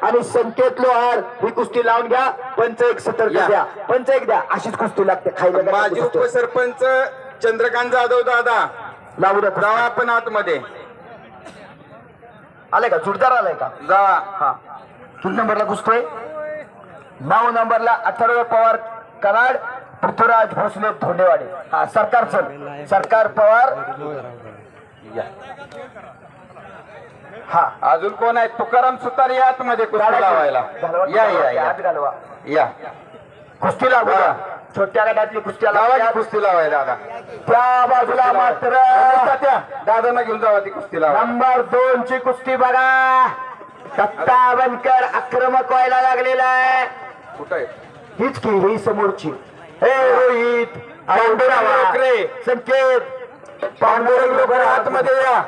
आणि संकेत लोहार ही कुस्ती लावून घ्या. पंच एक सतर्क द्या, पंच एक द्या. अशीच कुस्ती लागते. खायला माजी उपसरपंच चंद्रकांत जाधव दादा लावू द्या. जावा आपण आतमध्ये. आलाय का जुडदार आलाय का? जा. हा किती नंबरला कुस्ती? 9 नंबरला अथर्व पवार कराड, पृथ्वीराज भोसले धोंडेवाडी. हा सरकार पवार. हा अजून कोण आहे? तुकाराम सुतार या आतमध्ये कुस्ती लावायला. या या या या कुस्ती लागू द्या. छोट्या गटातली कुस्ती लावा कुस्ती लावाय दादा. त्या बाजूला मात्र दादांना घेऊन जावा ती कुस्ती लावा. नंबर 2 ची कुस्ती बघा. दत्ता बनकर आक्रमक व्हायला लागलेला आहे. कुठं आहे? हीच की ही समोरची. हे रोहित पांडुरंग संकेत पांडुरंग आतमध्ये या.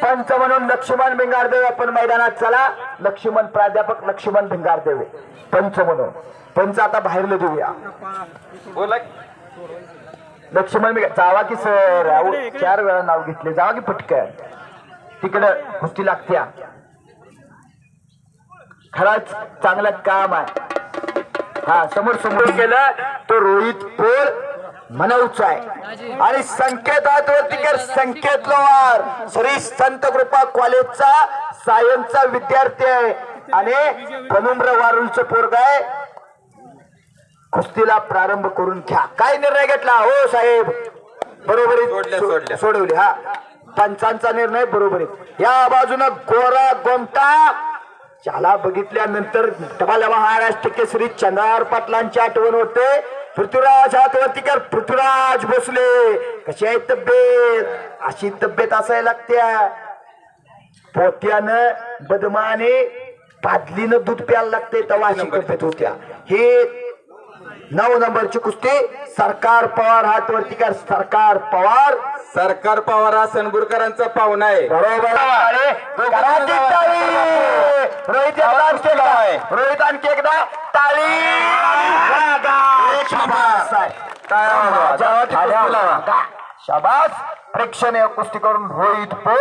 पंच म्हणून लक्ष्मण भिंगारदेव आपण मैदानात चला. लक्ष्मण प्राध्यापक लक्ष्मण भिंगारदेव पंच म्हणून. पंच आता बाहेरला देऊया. बोला. लक्ष्मण जावा की सर. 4 वेळा नाव घेतले. जावा की पटकन. तिकडं कुस्ती लागत्या. खरंच चांगलं काम आहे. हा समोर केलं तो रोहित पोळ मनवचा आहे. आणि संकेत आतवरतीकर संकेत लोहार श्री संत कृपा कॉलेजचा सायन्सचा विद्यार्थी आहे आणि पनुम्र वारुलचं पोरग आहे. कुस्तीला प्रारंभ करून घ्या. काय निर्णय घेतला हो साहेब? बरोबर सोडवली. हा पंचांचा निर्णय बरोबर आहे. या बाजूनं गोरा गोमटा ज्याला बघितल्यानंतर डबाला महाराष्ट्र केसरी चंद्रार पाटलांची आठवण होते. पृथ्वीराज हातवरतीकर पृथ्वीराज भोसले. कशी आहे तब्येत? अशी तब्येत असायला लागत्या. पोत्यानं बदमाने बादलीनं दूध प्यायला लागते तेव्हा अशी तब्येत होत्या. हे 9 नंबरची कुस्ती. सरकार पवार हातवरतीकर सरकार पवार हा सनबुरकरांचा पाहुणा आहे. बरोबर. रोहित आणखी एकदा टाळी. शाबास. प्रेक्षणीय कुस्ती करून रोहित पोळ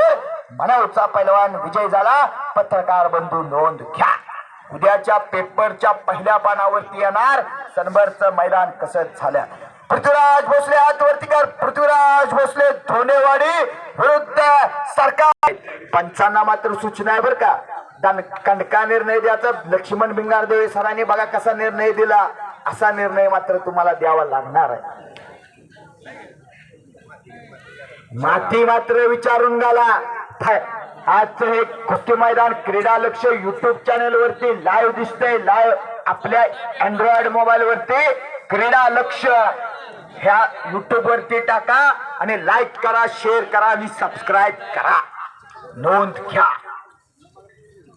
मनवचा पैलवान विजय झाला. पत्रकार बंधू नोंद घ्या. उद्याच्या पेपरच्या पहिल्या पानावरती येणार सनबरचं मैदान कसं झालं. पृथ्वीराज भोसले हातवरतीकर पृथ्वीराज भोसले धोंडेवाडी विरुद्ध सरकार. पंचांना मात्र सूचना आहे बर का. कंडका निर्णय द्यायचा. लक्ष्मण भिंगारदेव सरांनी बघा कसा निर्णय दिला. असा निर्णय मात्र तुम्हाला द्यावा लागणार आहे. माती मात्र विचारून घाला. आजचं हे कुस्ती मैदान क्रीडा लक्ष युट्यूब चॅनल वरती लाईव्ह दिसतंय. लाईव्ह आपल्या अँड्रॉइड मोबाईल वरती क्रीडा लक्ष ह्या युट्यूब वरती टाका आणि लाईक करा, शेअर करा आणि सबस्क्राईब करा. नोंद घ्या.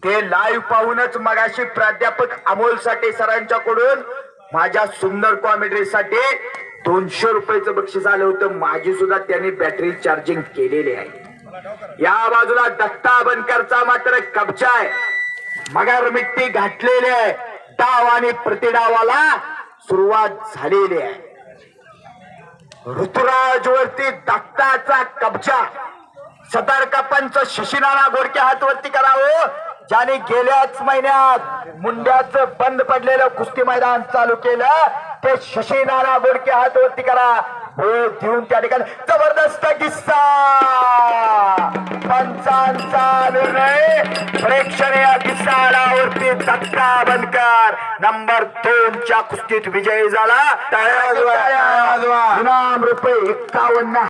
ते लाईव्ह पाहूनच मगाशी प्राध्यापक अमोल साठे सरांच्याकडून माझ्या सुंदर कॉमेडीसाठी 200 रुपयाचं बक्षीस आलं होतं. माझी सुद्धा त्यांनी बॅटरी चार्जिंग केलेली आहे. या बाजूला दत्ता बनकरचा मात्र कब्जा आहे. मगर मिट्टी घातलेली आहे. डाव आणि प्रतिडावाला सुरुवात झालेली आहे. ऋतुराज वरती दत्ताचा कब्जा. सतर्क पंच शशीनाना घोडके हातवरती करावं. ज्याने गेल्याच महिन्यात मुंड्याचं बंद पडलेलं कुस्ती मैदान चालू केलं ते शशीनाना घोडके हातवरती करा. देऊन त्या ठिकाणी जबरदस्त किस्सा. पंचांचा निर्णय. प्रेक्षणीय किस्सावरती दत्ता बनकर नंबर 2 च्या कुस्तीत विजयी झाला. इनाम ₹51.